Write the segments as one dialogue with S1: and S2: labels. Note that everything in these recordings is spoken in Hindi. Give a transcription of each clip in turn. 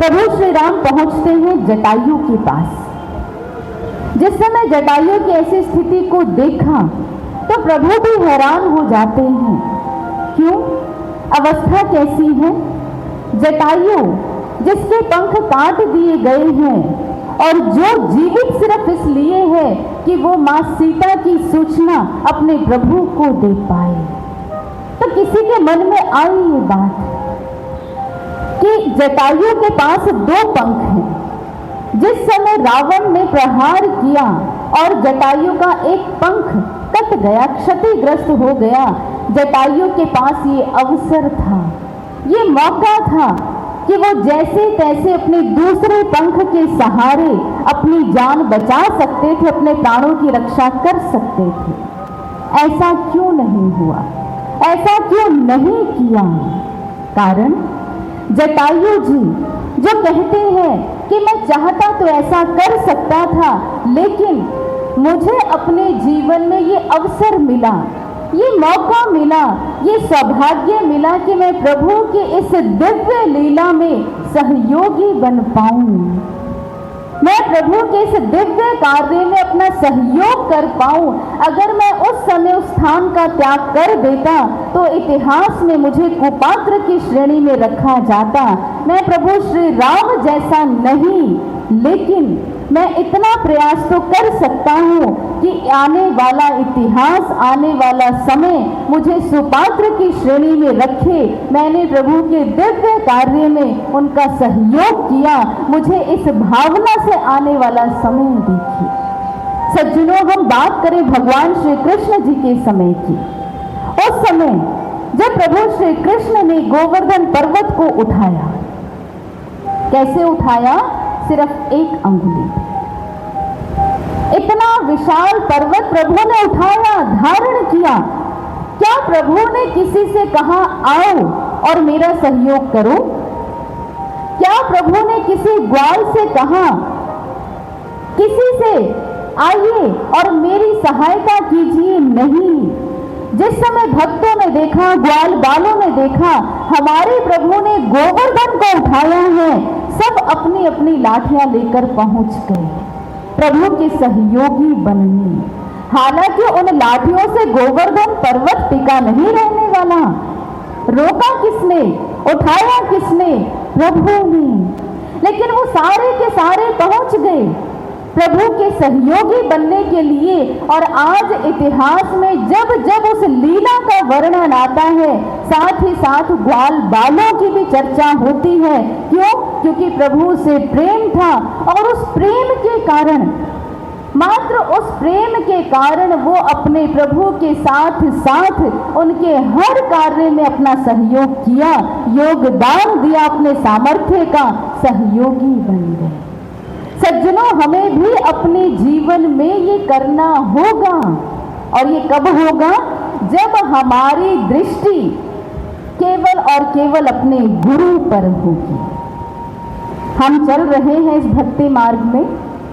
S1: प्रभु श्री राम पहुंचते हैं जटायु के पास। जिस समय जटायु की ऐसी स्थिति को देखा तो प्रभु भी हैरान हो जाते हैं। क्यों? अवस्था कैसी है? जटायु जिसके पंख काट दिए गए हैं और जो जीवित सिर्फ इसलिए है कि वो मां सीता की सूचना अपने प्रभु को दे पाए। तो किसी के मन में आई ये बात कि जटायु के पास 2 पंख हैं। जिस समय रावण ने प्रहार किया और जटायु का एक पंख कट गया, क्षतिग्रस्त हो गया, जटायु के पास ये अवसर था, ये मौका था कि वो जैसे तैसे अपने दूसरे पंख के सहारे अपनी जान बचा सकते थे, अपने प्राणों की रक्षा कर सकते थे। ऐसा क्यों नहीं हुआ? ऐसा क्यों नहीं किया? कारण जटायु जी जो कहते हैं कि मैं चाहता तो ऐसा कर सकता था, लेकिन मुझे अपने जीवन में ये अवसर मिला, ये मौका मिला, ये सौभाग्य मिला कि मैं प्रभु के इस दिव्य लीला में सहयोगी बन पाऊं, मैं प्रभु के इस दिव्य कार्य में अपना सहयोग कर पाऊं। अगर मैं उस समय उस स्थान का त्याग कर देता तो इतिहास में मुझे कुपात्र की श्रेणी में रखा जाता। मैं प्रभु श्री राम जैसा नहीं, लेकिन मैं इतना प्रयास तो कर सकता हूँ कि आने वाला इतिहास, आने वाला समय मुझे सुपात्र की श्रेणी में रखे। मैंने प्रभु के दिव्य कार्य में उनका सहयोग किया, मुझे इस भावना से आने वाला समय देखिए। सज्जनों, हम बात करें भगवान श्री कृष्ण जी के समय की। उस समय जब प्रभु श्री कृष्ण ने गोवर्धन पर्वत को उठाया, कैसे उठाया? सिर्फ 1 अंगुली। इतना विशाल पर्वत प्रभु ने उठाया, धारण किया। क्या प्रभु ने किसी से कहा आओ और मेरा सहयोग करो? क्या प्रभु ने किसी ग्वाल से कहा किसी से आइए और मेरी सहायता कीजिए? नहीं। जिस समय भक्तों ने देखा, ग्वाल बालों ने देखा, हमारे प्रभु ने गोवर्धन को उठाया है, सब अपनी अपनी लाठियां लेकर पहुंच गए प्रभु के सहयोगी बनने। हालांकि उन लाठियों से गोवर्धन पर्वत टिका नहीं रहने वाला। रोका किसने? उठाया किसने? प्रभु ने। लेकिन वो सारे के सारे पहुंच गए प्रभु के सहयोगी बनने के लिए। और आज इतिहास में जब जब उस लीला का वर्णन आता है, साथ ही साथ ग्वाल बालों की भी चर्चा होती है। क्यों? क्योंकि प्रभु से प्रेम था और उस प्रेम के कारण, मात्र उस प्रेम के कारण वो अपने प्रभु के साथ साथ उनके हर कार्य में अपना सहयोग किया, योगदान दिया, अपने सामर्थ्य का सहयोगी बन गए। सज्जनों, हमें भी अपने जीवन में ये करना होगा। और ये कब होगा? जब हमारी दृष्टि केवल और केवल अपने गुरु पर होगी। हम चल रहे हैं इस भक्ति मार्ग में,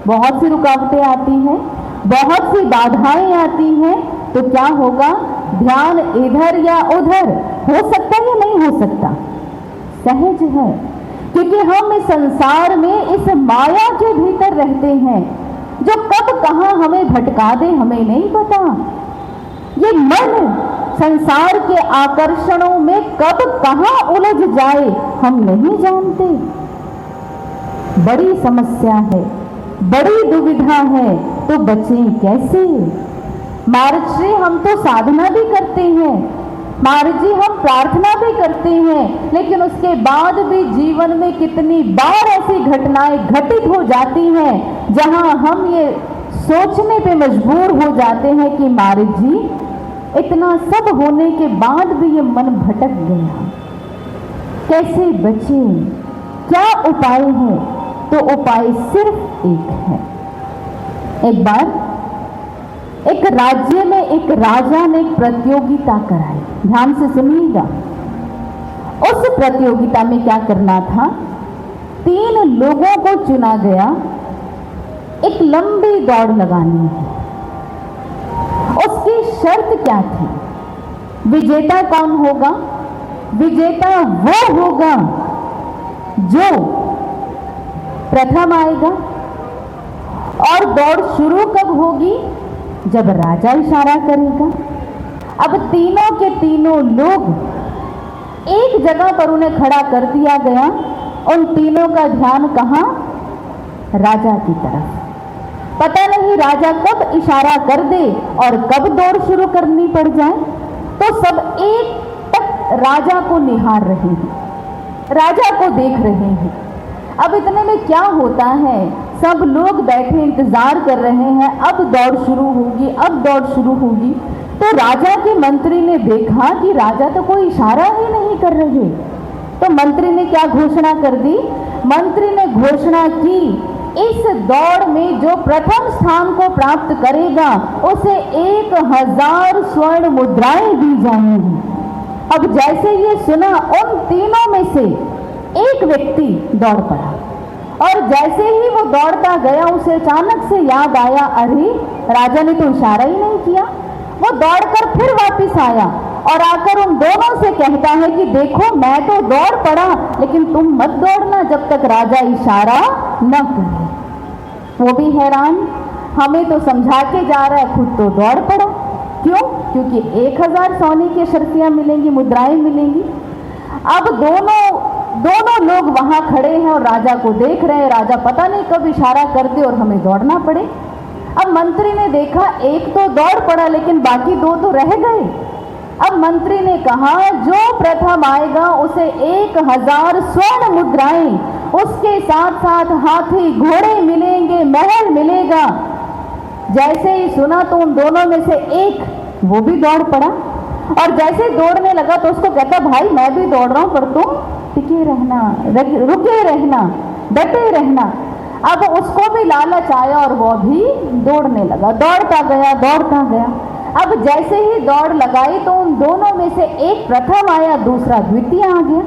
S1: बहुत सी रुकावटें आती हैं, बहुत सी बाधाएं आती हैं, तो क्या होगा? ध्यान इधर या उधर हो सकता है या नहीं हो सकता? सहज है, क्योंकि हम इस संसार में इस माया के भीतर रहते हैं, जो कब कहाँ हमें भटका दे हमें नहीं पता। ये मन संसार के आकर्षणों में कब कहाँ उलझ जाए हम नहीं जानते। बड़ी समस्या है, बड़ी दुविधा है, तो बचें कैसे? महाराज श्री, हम तो साधना भी करते हैं, महाराज जी हम प्रार्थना भी करते हैं, लेकिन उसके बाद भी जीवन में कितनी बार ऐसी घटनाएं घटित हो जाती हैं जहां हम ये सोचने पे मजबूर हो जाते हैं कि महाराज जी इतना सब होने के बाद भी ये मन भटक गया, कैसे बचे? क्या उपाय है? तो उपाय सिर्फ एक है। एक बार एक राज्य में एक राजा ने एक प्रतियोगिता कराई, ध्यान से सुनिएगा। उस प्रतियोगिता में क्या करना था? 3 लोगों को चुना गया, एक लंबी दौड़ लगानी है। उसकी शर्त क्या थी? विजेता कौन होगा? विजेता वो होगा जो प्रथम आएगा। और दौड़ शुरू कब होगी? जब राजा इशारा करेगा। अब तीनों के तीनों लोग एक जगह पर उन्हें खड़ा कर दिया गया। उन तीनों का ध्यान कहाँ? राजा की तरफ। पता नहीं राजा कब इशारा कर दे और कब दौड़ शुरू करनी पड़ जाए, तो सब एक तक राजा को निहार रहे हैं, राजा को देख रहे हैं। अब इतने में क्या होता है, सब लोग बैठे इंतजार कर रहे हैं, अब दौड़ शुरू होगी, अब दौड़ शुरू होगी। तो राजा के मंत्री ने देखा कि राजा तो कोई इशारा ही नहीं कर रहे, तो मंत्री ने क्या घोषणा कर दी? मंत्री ने घोषणा की, इस दौड़ में जो प्रथम स्थान को प्राप्त करेगा उसे 1000 स्वर्ण मुद्राएं दी जाएंगी। अब जैसे ये सुना, उन तीनों में से एक व्यक्ति दौड़ पड़ा, और जैसे ही वो दौड़ता गया उसे अचानक से याद आया, अरे राजा ने तो इशारा ही नहीं किया। वो दौड़कर फिर वापस आया और आकर उन दोनों से कहता है कि देखो, मैं तो दौड़ पड़ा, लेकिन तुम मत दौड़ना जब तक राजा इशारा न करे। वो भी हैरान, हमें तो समझा के जा रहा है, खुद तो दौड़ पड़ा। क्यों? क्योंकि 1000 सोने की शर्तियां मिलेंगी, मुद्राएं मिलेंगी। अब दोनों लोग वहां खड़े हैं और राजा को देख रहे हैं। राजा पता नहीं कब इशारा कर दे और हमें दौड़ना पड़े। अब मंत्री ने देखा, एक तो दौड़ पड़ा, लेकिन बाकी 2 तो रह गए। अब मंत्री ने कहा, जो प्रथम आएगा उसे 1000 स्वर्ण मुद्राएं, उसके साथ साथ हाथी घोड़े मिलेंगे, महल मिलेगा। जैसे ही सुना तो उन दोनों में से एक वो भी दौड़ पड़ा, और जैसे दौड़ने लगा तो उसको कहता, भाई मैं भी दौड़ रहा हूं, पर तुम टिके रहना, रुके रहना, डटे रहना। अब उसको भी लालच आया और वो भी दौड़ने लगा, दौड़ता गया। अब जैसे ही दौड़ लगाई तो उन दोनों में से एक प्रथम आया, दूसरा द्वितीय आ गया।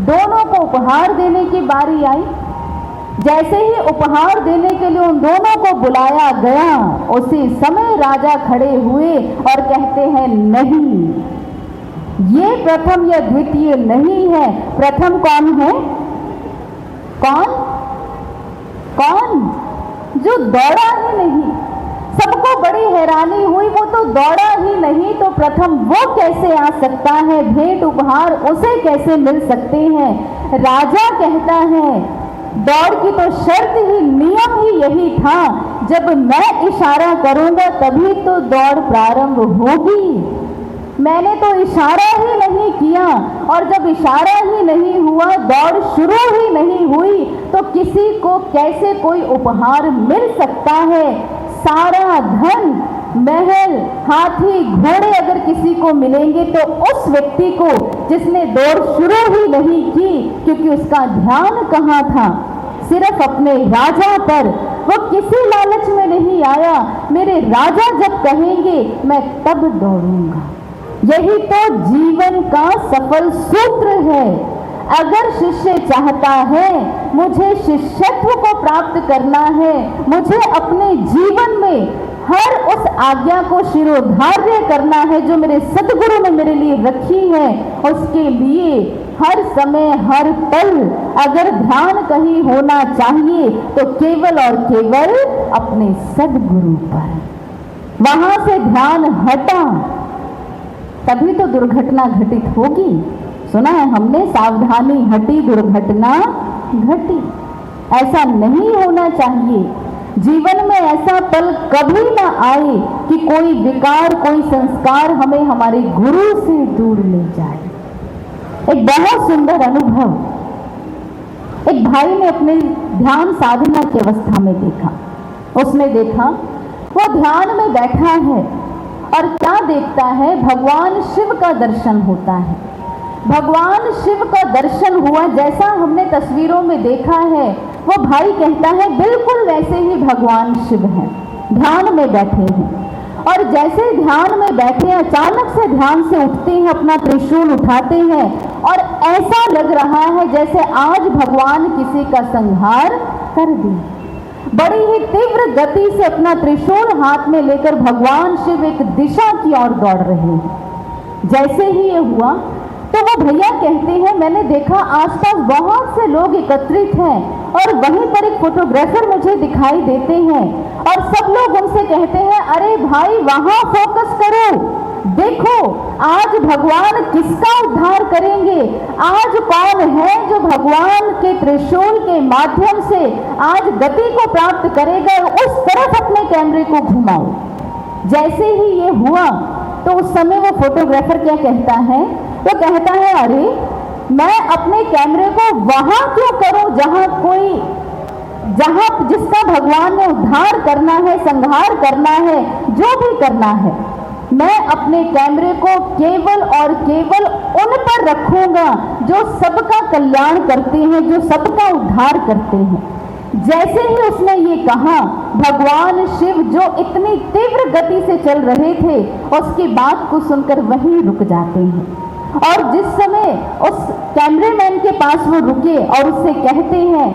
S1: दोनों को उपहार देने की बारी आई। जैसे ही उपहार देने के लिए उन दोनों को बुलाया गया, उसी समय राजा खड़े हुए और कहते हैं, नहीं, ये प्रथम या द्वितीय नहीं है। प्रथम कौन है? कौन? जो दौड़ा ही नहीं। सबको बड़ी हैरानी हुई, वो तो दौड़ा ही नहीं, तो प्रथम वो कैसे आ सकता है? भेंट उपहार उसे कैसे मिल सकते हैं? राजा कहता है, दौड़ की तो शर्त ही, नियम ही यही था, जब मैं इशारा करूंगा तभी तो दौड़ प्रारंभ होगी। मैंने तो इशारा ही नहीं किया, और जब इशारा ही नहीं हुआ, दौड़ शुरू ही नहीं हुई, तो किसी को कैसे कोई उपहार मिल सकता है? सारा धन, महल, हाथी घोड़े अगर किसी को मिलेंगे तो उस व्यक्ति को जिसने दौड़ शुरू ही नहीं की, क्योंकि उसका ध्यान कहाँ था? सिर्फ अपने राजा पर। वो किसी लालच में नहीं आया, मेरे राजा जब कहेंगे मैं तब दौड़ूंगा। यही तो जीवन का सफल सूत्र है। अगर शिष्य चाहता है, मुझे शिष्यत्व को प्राप्त करना है, मुझे अपने जीवन में हर उस आज्ञा को शिरोधार्य करना है जो मेरे सद्गुरु ने मेरे लिए रखी है, उसके लिए हर समय हर पल अगर ध्यान कहीं होना चाहिए तो केवल और केवल अपने सद्गुरु पर। वहां से ध्यान हटा तभी तो दुर्घटना घटित होगी। सुना है हमने, सावधानी हटी दुर्घटना घटी। ऐसा नहीं होना चाहिए। जीवन में ऐसा पल कभी ना आए कि कोई विकार, कोई संस्कार हमें हमारे गुरु से दूर ले जाए। एक बहुत सुंदर अनुभव एक भाई ने अपने ध्यान साधना की अवस्था में देखा। उसने देखा वो ध्यान में बैठा है और क्या देखता है, भगवान शिव का दर्शन होता है। भगवान शिव का दर्शन हुआ जैसा हमने तस्वीरों में देखा है। वो भाई कहता है बिल्कुल वैसे ही भगवान शिव हैं, ध्यान में बैठे हैं। और जैसे ध्यान में बैठे अचानक से ध्यान से उठते हैं, अपना त्रिशूल उठाते हैं और ऐसा लग रहा है जैसे आज भगवान किसी का संहार कर दे। बड़ी ही तीव्र गति से अपना त्रिशूल हाथ में लेकर भगवान शिव एक दिशा की ओर दौड़ रहे हैं। जैसे ही ये हुआ तो वो भैया कहते हैं मैंने देखा आसपास बहुत से लोग एकत्रित हैं और वहीं पर एक फोटोग्राफर मुझे दिखाई देते हैं और सब लोग उनसे कहते हैं, अरे भाई वहां फोकस करो, देखो आज भगवान किसका उद्धार करेंगे, आज कौन है जो भगवान के त्रिशूल के माध्यम से आज गति को प्राप्त करेगा, उस तरफ अपने कैमरे को घुमाओ। जैसे ही ये हुआ तो उस समय वो फोटोग्राफर क्या कहता है, वो कहता है, अरे मैं अपने कैमरे को वहां क्यों करूं जहां जिसका भगवान ने उद्धार करना है, संहार करना है, जो भी करना है, मैं अपने कैमरे को केवल और केवल उन पर रखूंगा जो सबका कल्याण करते हैं, जो सबका उद्धार करते हैं। जैसे ही उसने ये कहा, भगवान शिव जो इतनी तीव्र गति से चल रहे थे, उसकी बात को सुनकर वहीं रुक जाते हैं और जिस समय उस कैमरेमैन के पास वो रुके और उससे कहते हैं,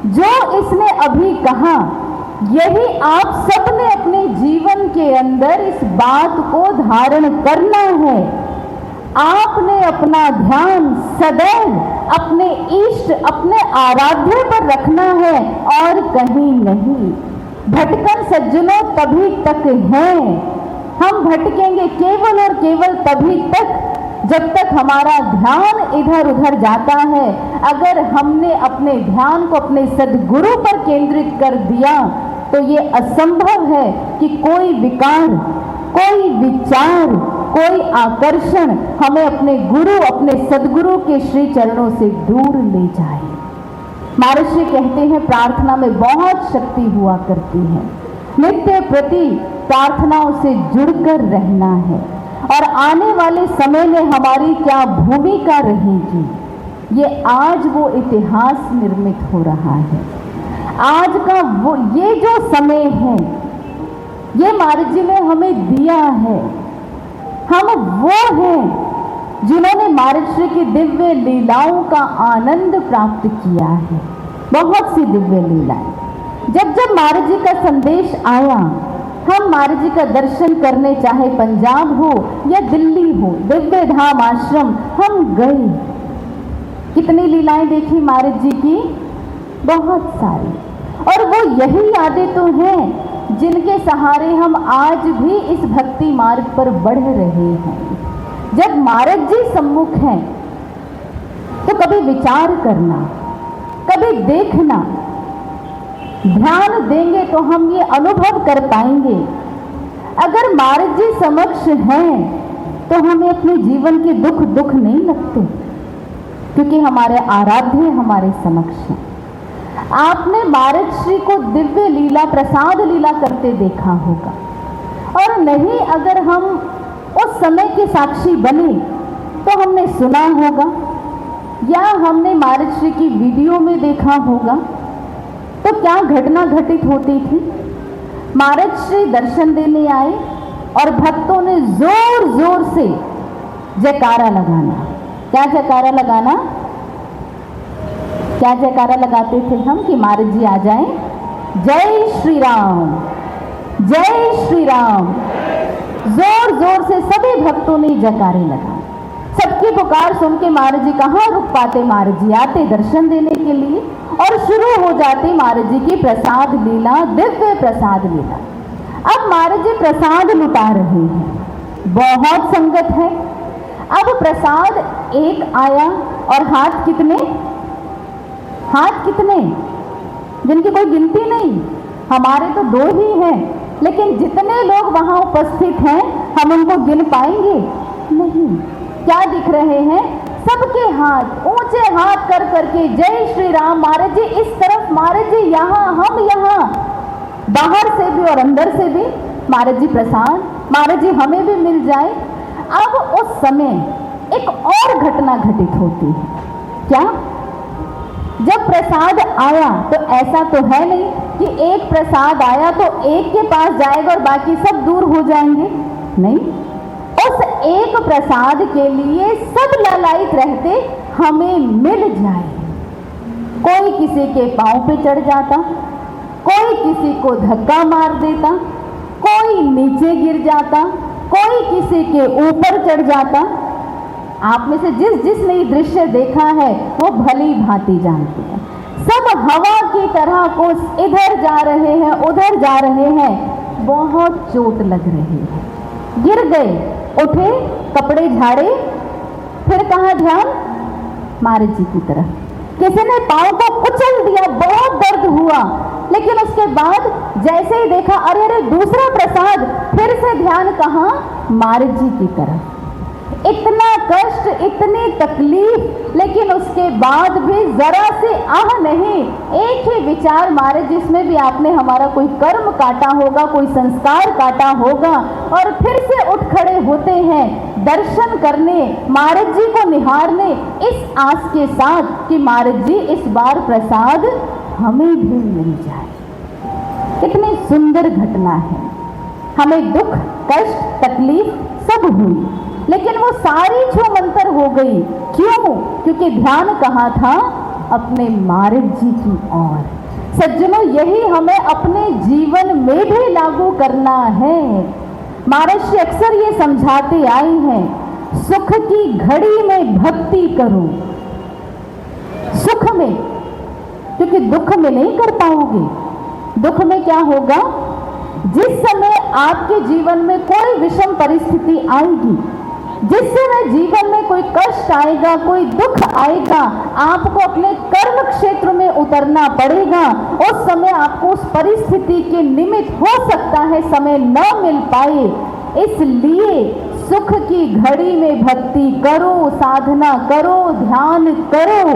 S1: जो इसने अभी कहा यही आप सबने अपने जीवन के अंदर इस बात को धारण करना है। आपने अपना ध्यान सदैव अपने इष्ट, अपने आराध्य पर रखना है और कहीं नहीं। भटकन सज्जनों तभी तक है, हम भटकेंगे केवल और केवल तभी तक जब तक हमारा ध्यान इधर उधर जाता है। अगर हमने अपने ध्यान को अपने सद्गुरु पर केंद्रित कर दिया तो ये असंभव है कि कोई विकार, कोई विचार, कोई आकर्षण हमें अपने गुरु, अपने सद्गुरु के श्री चरणों से दूर ले जाए। महर्षि कहते हैं प्रार्थना में बहुत शक्ति हुआ करती है, नित्य प्रति प्रार्थनाओं से जुड़कर रहना है और आने वाले समय में हमारी क्या भूमिका रहेगी, ये आज वो इतिहास निर्मित हो रहा है। आज का वो ये जो समय है, ये महाराज जी ने हमें दिया है। हम वो हैं जिन्होंने महाराज श्री की दिव्य लीलाओं का आनंद प्राप्त किया है। बहुत सी दिव्य लीलाएं, जब जब महाराज जी का संदेश आया, हम महाराज जी का दर्शन करने, चाहे पंजाब हो या दिल्ली हो, दिव्य धाम आश्रम हम गए। कितनी लीलाएं देखी महाराज जी की, बहुत सारी। और वो यही यादें तो हैं जिनके सहारे हम आज भी इस भक्ति मार्ग पर बढ़ रहे हैं। जब महाराज जी सम्मुख हैं तो कभी विचार करना, कभी देखना, ध्यान देंगे तो हम ये अनुभव कर पाएंगे। अगर महाराज जी समक्ष हैं तो हमें अपने जीवन के दुख नहीं लगते, क्योंकि हमारे आराध्य हमारे समक्ष हैं। आपने महाराज श्री को दिव्य लीला, प्रसाद लीला करते देखा होगा, और नहीं अगर हम उस समय के साक्षी बने तो हमने सुना होगा या हमने महाराज श्री की वीडियो में देखा होगा। तो क्या घटना घटित होती थी, महाराज श्री दर्शन देने आए और भक्तों ने जोर जोर से जयकारा लगाना। क्या जयकारा लगाना, क्या जयकारा लगाते थे हम कि महाराज जी आ जाएं, जय श्री राम, जय श्री राम। जोर जोर से सभी भक्तों ने जयकारे लगाए। सबकी पुकार सुन के महाराज जी कहाँ रुक पाते, महाराज जी आते दर्शन देने के लिए और शुरू हो जाती महाराज जी की प्रसाद लीला, दिव्य प्रसाद लीला। अब महाराज जी प्रसाद लुटा रहे हैं, बहुत संगत है। अब प्रसाद एक आया और हाथ कितने, हाथ कितने जिनकी कोई गिनती नहीं, हमारे तो 2 ही हैं, लेकिन जितने लोग वहां उपस्थित हैं हम उनको गिन पाएंगे नहीं। क्या दिख रहे हैं, सबके हाथ ऊंचे हाथ कर करके जय श्री राम। महाराज जी इस तरफ, महाराज जी यहाँ, हम यहाँ, बाहर से भी और अंदर से भी महाराज जी प्रसाद, महाराज जी हमें भी मिल जाए। अब उस समय एक और घटना घटित होती है। क्या, जब प्रसाद आया तो ऐसा तो है नहीं कि एक प्रसाद आया तो एक के पास जाएगा और बाकी सब दूर हो जाएंगे, नहीं। उस एक प्रसाद के लिए सब ललायित रहते हमें मिल जाए। कोई किसी के पांव पे चढ़ जाता, कोई किसी को धक्का मार देता, कोई नीचे गिर जाता, कोई किसी के ऊपर चढ़ जाता। आप में से जिसने ये दृश्य देखा है वो भली भांति जानते हैं। सब हवा की तरह को इधर जा रहे हैं उधर जा रहे हैं, बहुत चोट लग रही है, गिर गए, उठे, कपड़े झाड़े, फिर कहाँ ध्यान? महाराज जी की तरफ। किसी ने पांव को कुचल दिया, बहुत दर्द हुआ, लेकिन उसके बाद जैसे ही देखा अरे अरे दूसरा प्रसाद, फिर से ध्यान कहाँ? महाराज जी की तरफ। इतना कष्ट, इतनी तकलीफ, लेकिन उसके बाद भी जरा से आह नहीं, एक ही विचार महाराज, जिसमें भी आपने हमारा कोई कर्म काटा होगा, कोई संस्कार काटा होगा, और फिर से उठ खड़े होते हैं दर्शन करने, महाराज जी को निहारने, इस आस के साथ कि महाराज जी इस बार प्रसाद हमें भी मिल जाए। कितनी सुंदर घटना है। हमें दुख, कष्ट, तकलीफ सब हुई, लेकिन वो सारी छूमंतर हो गई। क्यों? क्योंकि ध्यान कहाँ था? अपने महाराज जी की ओर। सज्जनों, यही हमें अपने जीवन में भी लागू करना है। महाराज जी अक्सर ये समझाते आए हैं, सुख की घड़ी में भक्ति करो। सुख में, क्योंकि दुख में नहीं कर पाओगे। दुख में क्या होगा? जिस समय आपके जीवन में कोई विषम परिस्थिति आएगी, जिस समय जीवन में कोई कष्ट आएगा, कोई दुख आएगा, आपको अपने कर्म क्षेत्र में उतरना पड़ेगा। उस समय आपको उस परिस्थिति के निमित्त हो सकता है समय न मिल पाए, इसलिए सुख की घड़ी में भक्ति करो, साधना करो, ध्यान करो।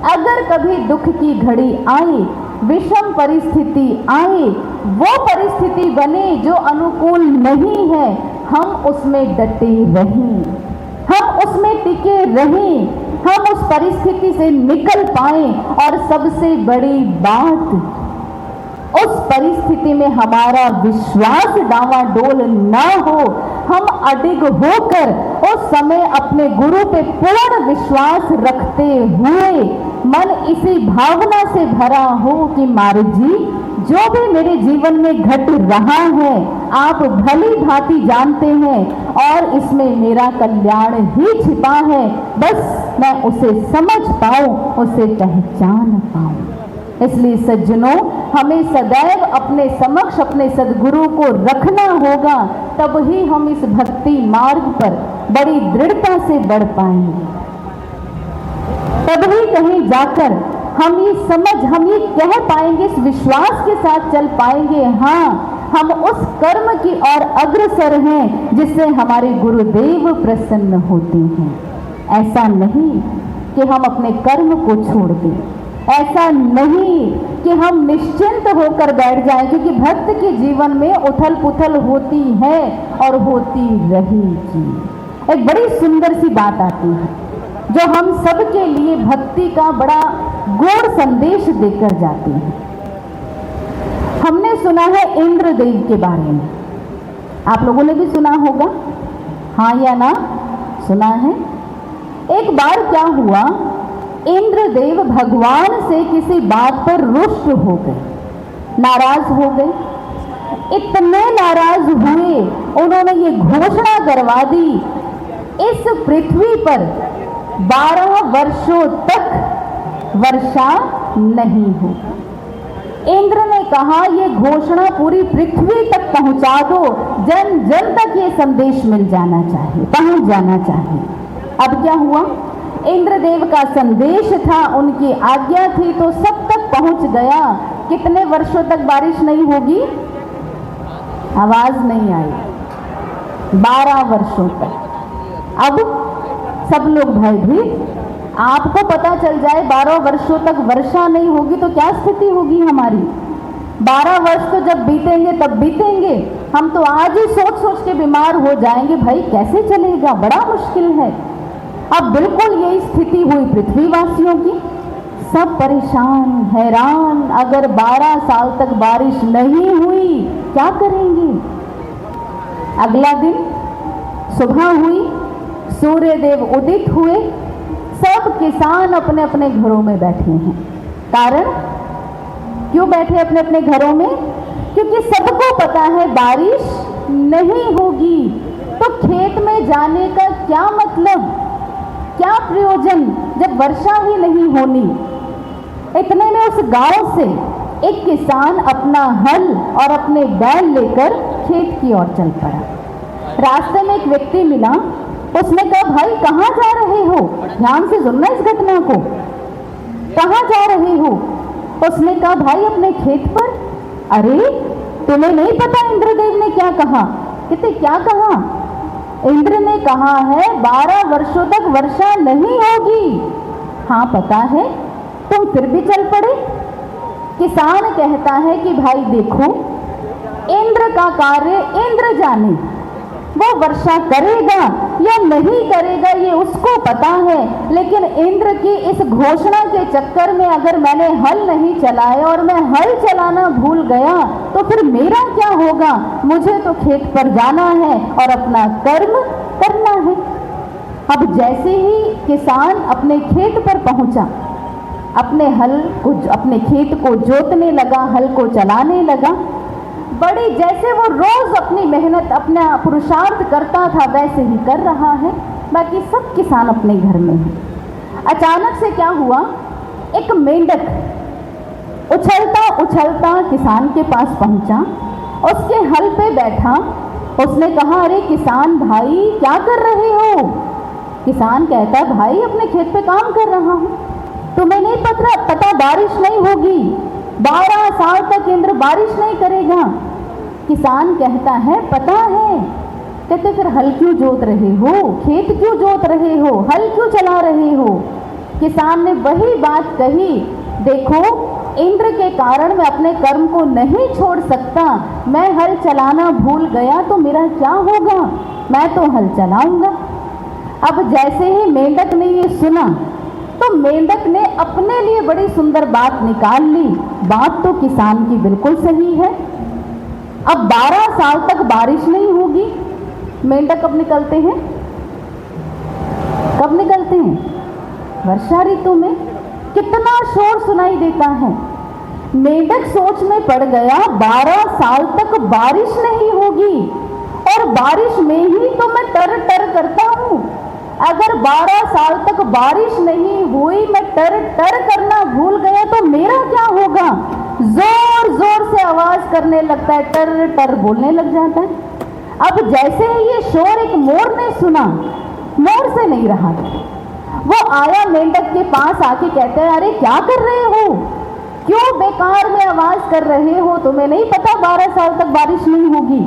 S1: अगर कभी दुख की घड़ी आए, विषम परिस्थिति आए, वो परिस्थिति बने जो अनुकूल नहीं है, हम उसमें डटे रहें, हम उसमें टिके रहें, हम उस परिस्थिति से निकल पाएं। और सबसे बड़ी बात, उस परिस्थिति में हमारा विश्वास डावाडोल ना हो, हम अडिग होकर उस समय अपने गुरु पे पूर्ण विश्वास रखते हुए मन इसी भावना से भरा हो कि महाराज जी जो भी मेरे जीवन में घट रहा है आप भली भांति जानते हैं और इसमें मेरा कल्याण ही छिपा है, बस मैं उसे समझ पाऊं, उसे पहचान पाऊं। इसलिए सज्जनों, हमें सदैव अपने समक्ष अपने सद्गुरु को रखना होगा, तब ही हम इस भक्ति मार्ग पर बड़ी दृढ़ता से बढ़ पाएंगे। तभी कहीं जाकर हम ये कह पाएंगे, इस विश्वास के साथ चल पाएंगे, हाँ हम उस कर्म की ओर अग्रसर हैं जिससे हमारे गुरुदेव प्रसन्न होते हैं। ऐसा नहीं कि हम अपने कर्म को छोड़ दें, ऐसा नहीं कि हम निश्चिंत होकर बैठ जाएं, क्योंकि भक्त के जीवन में उथल पुथल होती है और होती रहेगी। एक बड़ी सुंदर सी बात आती है जो हम सबके लिए भक्ति का बड़ा गूढ़ संदेश देकर जाती है। हमने सुना है इंद्रदेव के बारे में, आप लोगों ने भी सुना होगा, हाँ या ना? सुना है। एक बार क्या हुआ, इंद्रदेव भगवान से किसी बात पर रुष्ट हो गए, नाराज हो गए। इतने नाराज हुए, उन्होंने ये घोषणा करवा दी, इस पृथ्वी पर 12 वर्षों तक वर्षा नहीं होगी। इंद्र ने कहा ये घोषणा पूरी पृथ्वी तक पहुंचा दो, जन जन तक ये संदेश मिल जाना चाहिए, पहुंच जाना चाहिए। अब क्या हुआ, इंद्रदेव का संदेश था, उनकी आज्ञा थी, तो सब तक पहुंच गया। कितने वर्षों तक बारिश नहीं होगी? आवाज नहीं आई। 12 वर्षों तक। अब सब लोग भयभीत। आपको पता चल जाए 12 वर्षों तक वर्षा नहीं होगी तो क्या स्थिति होगी हमारी? 12 वर्ष तो जब बीतेंगे तब बीतेंगे, हम तो आज ही सोच सोच के बीमार हो जाएंगे, भाई कैसे चलेगा, बड़ा मुश्किल है। अब बिल्कुल यही स्थिति हुई पृथ्वीवासियों की, सब परेशान हैरान। अगर 12 साल तक बारिश नहीं हुई क्या करेंगे? अगला दिन सुबह हुई, सूर्य देव उदित हुए, सब किसान अपने अपने घरों में बैठे हैं। कारण क्यों बैठे अपने अपने घरों में? क्योंकि सबको पता है बारिश नहीं होगी, तो खेत में जाने का क्या मतलब, क्या प्रयोजन जब वर्षा ही नहीं होनी। इतने में गांव से एक किसान अपना हल और अपने बैल लेकर खेत की ओर चल पड़ा। रास्ते में एक व्यक्ति मिला। उसने कहा, भाई कहाँ जा रहे हो? ध्यान से सुनना इस घटना को। कहाँ जा रहे हो? उसने कहा, भाई अपने खेत पर। अरे तुम्हें नहीं पता इंद्रदेव ने क्या कहा? कहते, क्या कहा? इंद्र ने कहा है 12 वर्षों तक वर्षा नहीं होगी। हाँ पता है, तुम फिर भी चल पड़े। किसान कहता है कि भाई देखो, इंद्र का कार्य इंद्र जाने, वो वर्षा करेगा या नहीं करेगा ये उसको पता है, लेकिन इंद्र की इस घोषणा के चक्कर में अगर मैंने हल नहीं चलाया और मैं हल चलाना भूल गया तो फिर मेरा क्या होगा? मुझे तो खेत पर जाना है और अपना कर्म करना है। अब जैसे ही किसान अपने खेत पर पहुंचा, अपने खेत को जोतने लगा, हल को चलाने लगा। बड़ी जैसे वो रोज अपनी मेहनत, अपना पुरुषार्थ करता था वैसे ही कर रहा है। बाकी सब किसान अपने घर में हैं। अचानक से क्या हुआ, एक मेंढक उछलता उछलता किसान के पास पहुंचा, उसके हल पे बैठा। उसने कहा, अरे किसान भाई क्या कर रहे हो? किसान कहता, भाई अपने खेत पे काम कर रहा हूँ। तुम्हें नहीं पता बारिश नहीं होगी, 12 साल तक इंद्र बारिश नहीं करेगा। किसान कहता है, पता है। कहते, फिर हल क्यों जोत रहे हो? खेत क्यों जोत रहे हो? हल क्यों चला रहे हो? किसान ने वही बात कही, देखो इंद्र के कारण मैं अपने कर्म को नहीं छोड़ सकता। मैं हल चलाना भूल गया तो मेरा क्या होगा? मैं तो हल चलाऊंगा। अब जैसे ही मेंढक ने ये सुना तो मेंढक ने अपने लिए बड़ी सुंदर बात निकाल ली। बात तो किसान की बिल्कुल सही है। अब 12 साल तक बारिश नहीं होगी। मेंढक कब निकलते हैं? कब निकलते हैं? वर्षा ऋतु में। कितना शोर सुनाई देता है। मेंढक सोच में पड़ गया, 12 साल तक बारिश नहीं होगी और बारिश में ही तो मैं टर टर करता हूँ। अगर 12 साल तक बारिश नहीं हुई, मैं टर टर करना भूल गया तो मेरा क्या होगा? जोर जोर से आवाज करने लगता है, टर टर बोलने लग जाता है। अब जैसे ही ये शोर एक मोर ने सुना, मोर से नहीं रहा, वो आया मेंढक के पास आके कहते हैं, अरे क्या कर रहे हो? क्यों बेकार में आवाज कर रहे हो? तुम्हें नहीं पता 12 साल तक बारिश नहीं होगी?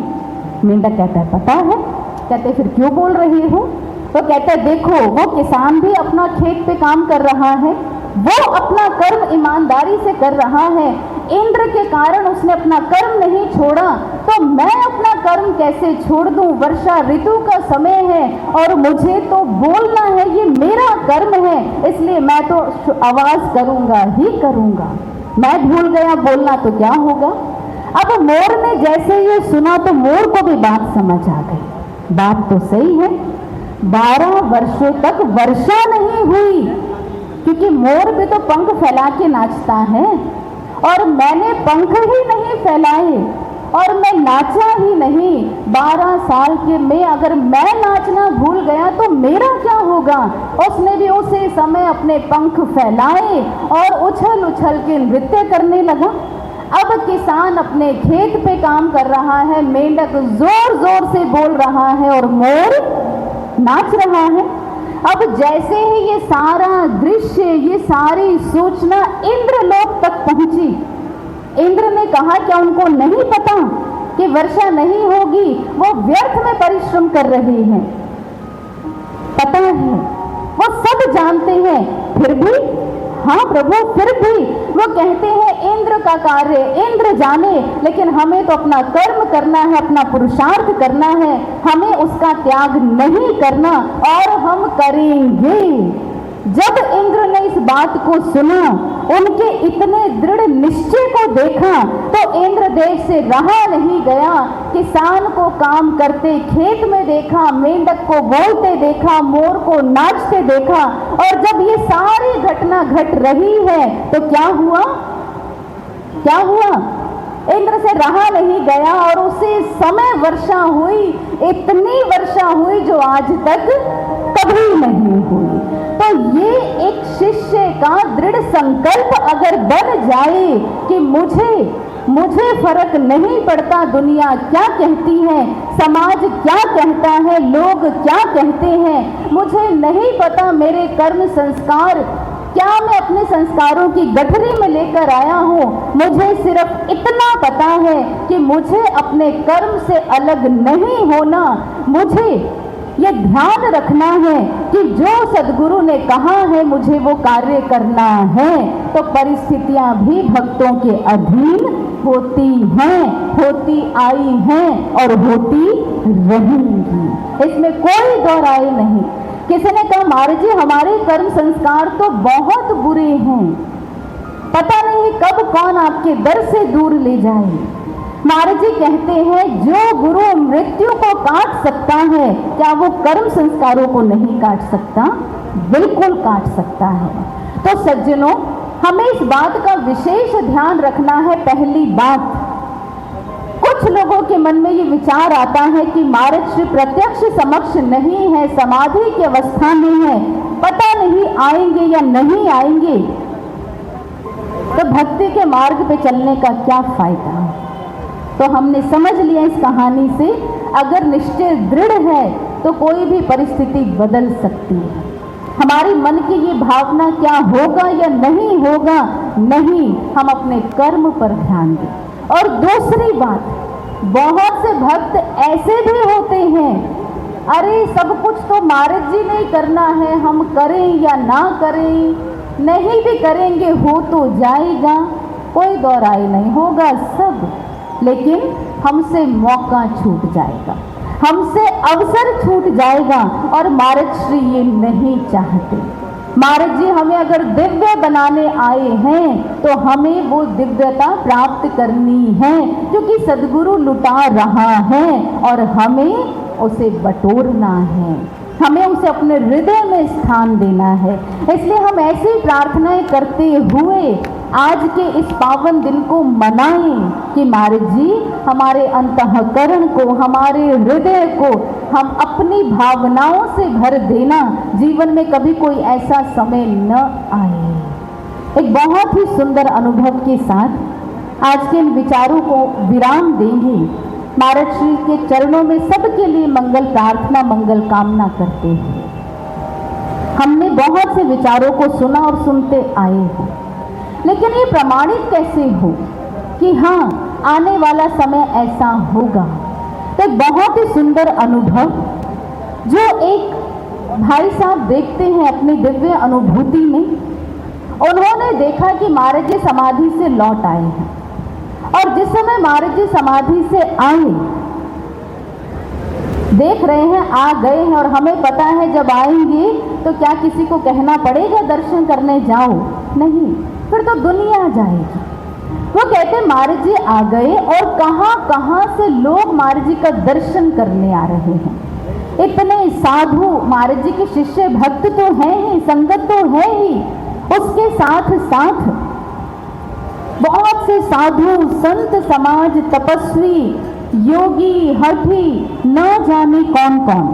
S1: मेंढक कहता है, पता है। कहते फिर क्यों बोल रहे हो? तो कहता है, देखो वो किसान भी अपना खेत पे काम कर रहा है, वो अपना कर्म ईमानदारी से कर रहा है। इंद्र के कारण उसने अपना कर्म नहीं छोड़ा, तो मैं अपना कर्म कैसे छोड़ दूं? वर्षा ऋतु का समय है और मुझे तो बोलना है, ये मेरा कर्म है, इसलिए मैं तो आवाज करूंगा ही करूंगा। मैं भूल गया बोलना तो क्या होगा? अब मोर ने जैसे ये सुना तो मोर को भी बात समझ आ गई। बात तो सही है, 12 वर्षों तक वर्षा नहीं हुई, क्योंकि मोर भी तो पंख फैला के नाचता है और मैंने पंख ही नहीं फैलाए और मैं नाचा ही नहीं। 12 साल के में अगर मैं नाचना भूल गया तो मेरा क्या होगा? उसने भी उसी समय अपने पंख फैलाए और उछल उछल के नृत्य करने लगा। अब किसान अपने खेत पे काम कर रहा है, मेंढक जोर जोर से बोल रहा है और मोर नाच रहा है। अब जैसे ही ये सारा दृश्य, ये सारी सूचना इंद्रलोक तक पहुंची, इंद्र ने कहा, क्या उनको नहीं पता कि वर्षा नहीं होगी? वो व्यर्थ में परिश्रम कर रहे हैं। पता है, वो सब जानते हैं, फिर भी हाँ प्रभु, फिर भी वो कहते हैं इंद्र का कार्य इंद्र जाने, लेकिन हमें तो अपना कर्म करना है, अपना पुरुषार्थ करना है, हमें उसका त्याग नहीं करना और हम करेंगे। जब इंद्र ने इस बात को सुना, उनके इतने दृढ़ निश्चय को देखा तो इंद्रदेव से रहा नहीं गया। किसान को काम करते खेत में देखा, मेंढक को बोलते देखा, मोर को नाचते देखा, और जब ये सारी घटना घट रही है तो क्या हुआ? क्या हुआ? इंद्र से रहा नहीं गया और उसी समय वर्षा हुई, इतनी वर्षा हुई जो आज तक कभी नहीं हुई। तो ये एक शिष्य का दृढ़ संकल्प अगर बन जाए कि मुझे फर्क नहीं पड़ता दुनिया क्या कहती है, समाज क्या कहता है, लोग क्या कहते हैं, मुझे नहीं पता मेरे कर्म संस्कार क्या मैं अपने संस्कारों की गठरी में लेकर आया हूँ, मुझे सिर्फ इतना पता है कि मुझे अपने कर्म से अलग नहीं होना, मुझे ये ध्यान रखना है कि जो सद्गुरु ने कहा है मुझे वो कार्य करना है। तो परिस्थितियां भी भक्तों के अधीन होती हैं, होती आई हैं और होती रहेंगी, इसमें कोई दो राय नहीं। किसी ने कहा महाराज जी हमारे कर्म संस्कार तो बहुत बुरे हैं, पता नहीं कब कौन आपके दर से दूर ले जाए। महाराज जी कहते हैं जो गुरु मृत्यु को काट सकता है क्या वो कर्म संस्कारों को नहीं काट सकता? बिल्कुल काट सकता है। तो सज्जनों, हमें इस बात का विशेष ध्यान रखना है। पहली बात, कुछ लोगों के मन में ये विचार आता है कि महाराज श्री प्रत्यक्ष समक्ष नहीं है, समाधि की अवस्था में है, पता नहीं आएंगे या नहीं आएंगे, तो भक्ति के मार्ग पे चलने का क्या फायदा? तो हमने समझ लिया इस कहानी से, अगर निश्चय दृढ़ है तो कोई भी परिस्थिति बदल सकती है। हमारी मन की ये भावना क्या होगा या नहीं होगा, नहीं, हम अपने कर्म पर ध्यान दें। और दूसरी बात, बहुत से भक्त ऐसे भी होते हैं, अरे सब कुछ तो महाराज जी ने करना है, हम करें या ना करें, नहीं भी करेंगे हो तो जाएगा, कोई दो राय नहीं, होगा सब, लेकिन हमसे मौका छूट जाएगा, हमसे अवसर छूट जाएगा। और महाराज श्री ये नहीं चाहते। महाराज जी हमें अगर दिव्य बनाने आए हैं तो हमें वो दिव्यता प्राप्त करनी है, क्योंकि सद्गुरु लुटा रहा है और हमें उसे बटोरना है, हमें उसे अपने हृदय में स्थान देना है। इसलिए हम ऐसी प्रार्थनाएं करते हुए आज के इस पावन दिन को मनाएं कि महाराज जी हमारे अंतःकरण को, हमारे हृदय को हम अपनी भावनाओं से भर देना, जीवन में कभी कोई ऐसा समय न आए। एक बहुत ही सुंदर अनुभव के साथ आज के इन विचारों को विराम देंगे। महाराज श्री के चरणों में सबके लिए मंगल प्रार्थना, मंगल कामना करते हैं। हमने बहुत से विचारों को सुना और सुनते आए हैं, लेकिन ये प्रमाणित कैसे हो कि हाँ आने वाला समय ऐसा होगा? तो एक बहुत ही सुंदर अनुभव जो एक भाई साहब देखते हैं अपनी दिव्य अनुभूति में। उन्होंने देखा कि महाराज जी समाधि से लौट आए हैं, और जिस समय महाराज जी समाधि से आए, देख रहे हैं आ गए हैं, और हमें पता है जब आएंगे तो क्या किसी को कहना पड़ेगा दर्शन करने जाओ? नहीं, फिर तो दुनिया जाएगी। वो कहते महाराज जी आ गए और कहाँ कहाँ से लोग महाराज जी का दर्शन करने आ रहे हैं। इतने साधु, महाराज जी के शिष्य भक्त तो हैं ही, संगत तो है ही, उसके साथ साथ बहुत से साधु संत समाज, तपस्वी, योगी, हठी, न जाने कौन कौन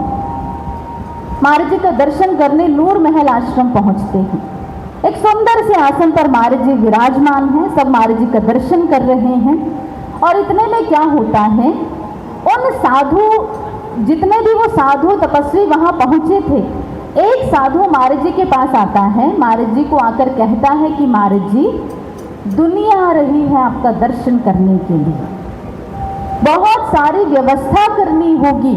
S1: महाराज जी का दर्शन करने नूर महल आश्रम पहुंचते हैं। एक सुंदर से आसन पर महाराज जी विराजमान हैं, सब महाराज जी का दर्शन कर रहे हैं। और इतने में क्या होता है, उन साधु, जितने भी वो साधु तपस्वी वहां पहुंचे थे, एक साधु महाराज जी के पास आता है, महाराज जी को आकर कहता है कि महाराज जी दुनिया आ रही है आपका दर्शन करने के लिए, बहुत सारी व्यवस्था करनी होगी,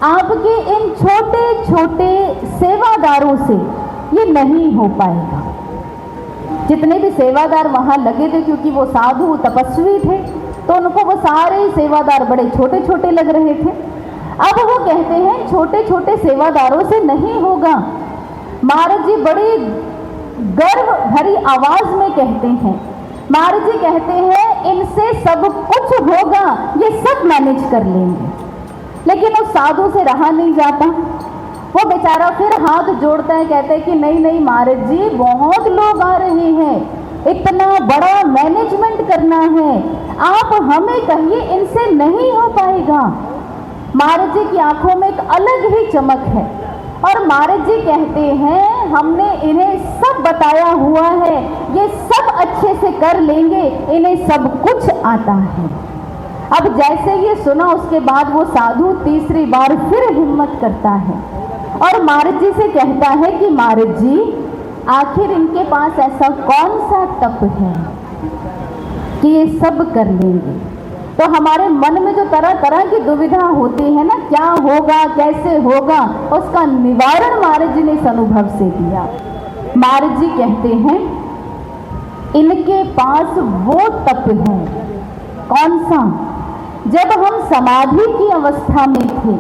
S1: आपके इन छोटे छोटे सेवादारों से ये नहीं हो पाएगा। जितने भी सेवादार वहां लगे थे, क्योंकि वो साधु तपस्वी थे, तो उनको वो सारे सेवादार बड़े छोटे छोटे लग रहे थे। अब वो कहते हैं छोटे छोटे सेवादारों से नहीं होगा। महाराज जी बड़ी गर्व भरी आवाज में कहते हैं, महाराज जी कहते हैं इनसे सब कुछ होगा, ये सब मैनेज कर लेंगे। लेकिन उस साधु से रहा नहीं जाता, वो बेचारा फिर हाथ जोड़ता है, कहते हैं कि नहीं नहीं महाराज जी बहुत लोग आ रहे हैं, इतना बड़ा मैनेजमेंट करना है, आप हमें कहिए इनसे नहीं हो पाएगा। महाराज जी की आंखों में एक अलग ही चमक है। और महाराज जी कहते हैं हमने इन्हें सब बताया हुआ है, ये सब अच्छे से कर लेंगे, इन्हें सब कुछ आता है। अब जैसे ये सुना उसके बाद वो साधु तीसरी बार फिर हिम्मत करता है और महाराज जी से कहता है कि महाराज जी आखिर इनके पास ऐसा कौन सा तप है कि ये सब कर लेंगे। तो हमारे मन में जो तरह तरह की दुविधा होती है ना, क्या होगा कैसे होगा, उसका निवारण महाराज जी ने इस अनुभव से दिया। महाराज जी कहते हैं इनके पास वो तप है, कौन सा, जब हम समाधि की अवस्था में थे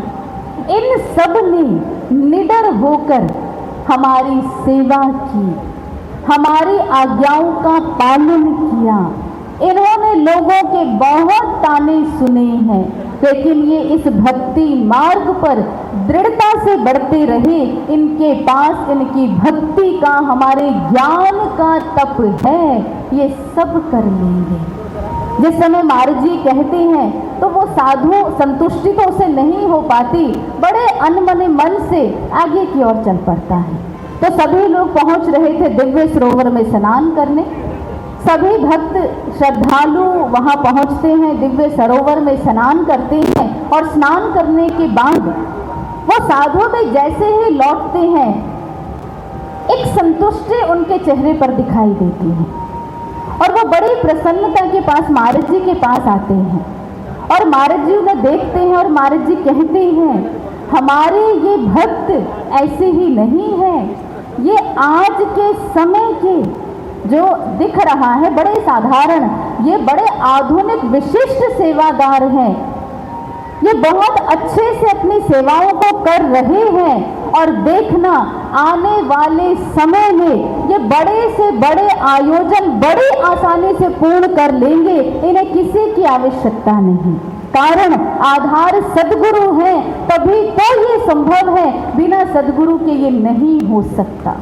S1: इन सब ने निडर होकर हमारी सेवा की, हमारी आज्ञाओं का पालन किया। इन्होंने लोगों के बहुत ताने सुने हैं, लेकिन ये इस भक्ति मार्ग पर दृढ़ता से बढ़ते रहे। इनके पास इनकी भक्ति का, हमारे ज्ञान का तप है, ये सब कर लेंगे। जिस समय महाराज जी कहते हैं तो वो साधु संतुष्टि तो उसे नहीं हो पाती, बड़े अनमने मन से आगे की ओर चल पड़ता है। तो सभी लोग पहुंच रहे थे दिव्य सरोवर में स्नान करने। सभी भक्त श्रद्धालु वहां पहुंचते हैं, दिव्य सरोवर में स्नान करते हैं और स्नान करने के बाद वो साधु भी जैसे ही लौटते हैं एक संतुष्टि उनके चेहरे पर दिखाई देती है और वो बड़ी प्रसन्नता के पास महाराज जी के पास आते हैं और महाराज जी उन्हें देखते हैं और महाराज जी कहते हैं हमारे ये भक्त ऐसे ही नहीं है, ये आज के समय के जो दिख रहा है बड़े साधारण, ये बड़े आधुनिक विशिष्ट सेवादार हैं, ये बहुत अच्छे से अपनी सेवाओं को कर रहे हैं और देखना आने वाले समय में ये बड़े से बड़े आयोजन बड़ी आसानी से पूर्ण कर लेंगे, इन्हें किसी की आवश्यकता नहीं। कारण आधार सद्गुरु है, तभी तो ये संभव है, बिना सद्गुरु के ये नहीं हो सकता।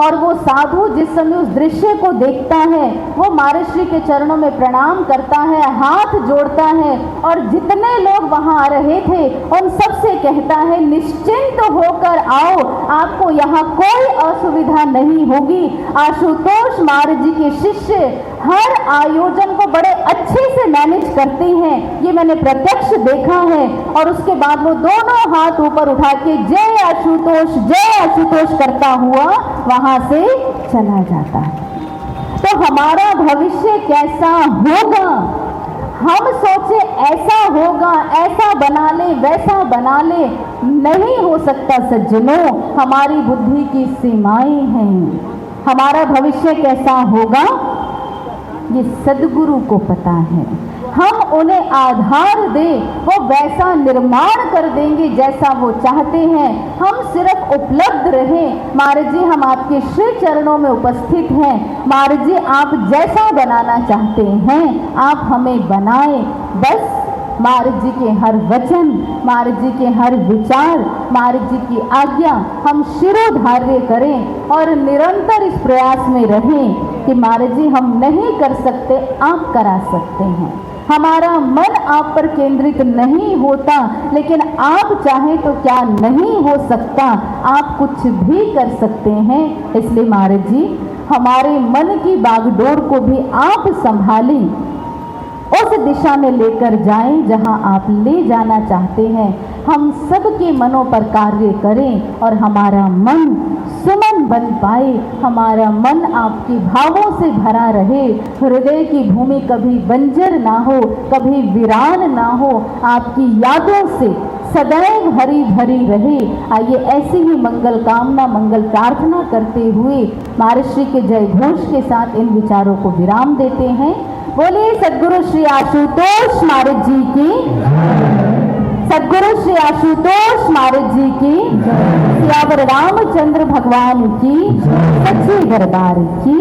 S1: और वो साधु जिस समय उस दृश्य को देखता है वो महर्षि के चरणों में प्रणाम करता है, हाथ जोड़ता है और जितने लोग वहां आ रहे थे उन सबसे कहता है निश्चिंत होकर आओ, आपको यहाँ कोई असुविधा नहीं होगी। आशुतोष महाराज जी के शिष्य हर आयोजन को बड़े अच्छे से मैनेज करते हैं, ये मैंने प्रत्यक्ष देखा है। और उसके बाद वो दोनों हाथ ऊपर उठा के जय आशुतोष करता हुआ वहां से चला जाता है। तो हमारा भविष्य कैसा होगा, हम सोचे ऐसा होगा, ऐसा बना ले वैसा बना ले, नहीं हो सकता सज्जनों, हमारी बुद्धि की सीमाएं हैं। हमारा भविष्य कैसा होगा ये सद्गुरु को पता है, हम उन्हें आधार दे वो वैसा निर्माण कर देंगे जैसा वो चाहते हैं, हम सिर्फ उपलब्ध रहें। महाराज जी हम आपके श्री चरणों में उपस्थित हैं, महाराज जी आप जैसा बनाना चाहते हैं आप हमें बनाएं, बस महाराज जी के हर वचन, महाराज जी के हर विचार, महाराज जी की आज्ञा हम शिरोधार्य करें और निरंतर इस प्रयास में रहें कि महाराज जी हम नहीं कर सकते आप करा सकते हैं। हमारा मन आप पर केंद्रित नहीं होता, लेकिन आप चाहें तो क्या नहीं हो सकता, आप कुछ भी कर सकते हैं। इसलिए महाराज जी हमारे मन की बागडोर को भी आप संभालें, उस दिशा में लेकर जाएं जहां आप ले जाना चाहते हैं। हम सबके मनों पर कार्य करें और हमारा मन सुमन बन पाए, हमारा मन आपके भावों से भरा रहे, हृदय की भूमि कभी बंजर ना हो, कभी वीरान ना हो, आपकी यादों से सदैव हरी भरी रहे। आइए ऐसी ही मंगल कामना, मंगल प्रार्थना करते हुए महर्षि के जय घोष के साथ इन विचारों को विराम देते हैं। बोलिए सद्गुरु श्री आशुतोष महाराज जी की, सद्गुरु श्री आशुतोष महाराज जी की, सियावर रामचंद्र भगवान की, सच्चे दरबार की।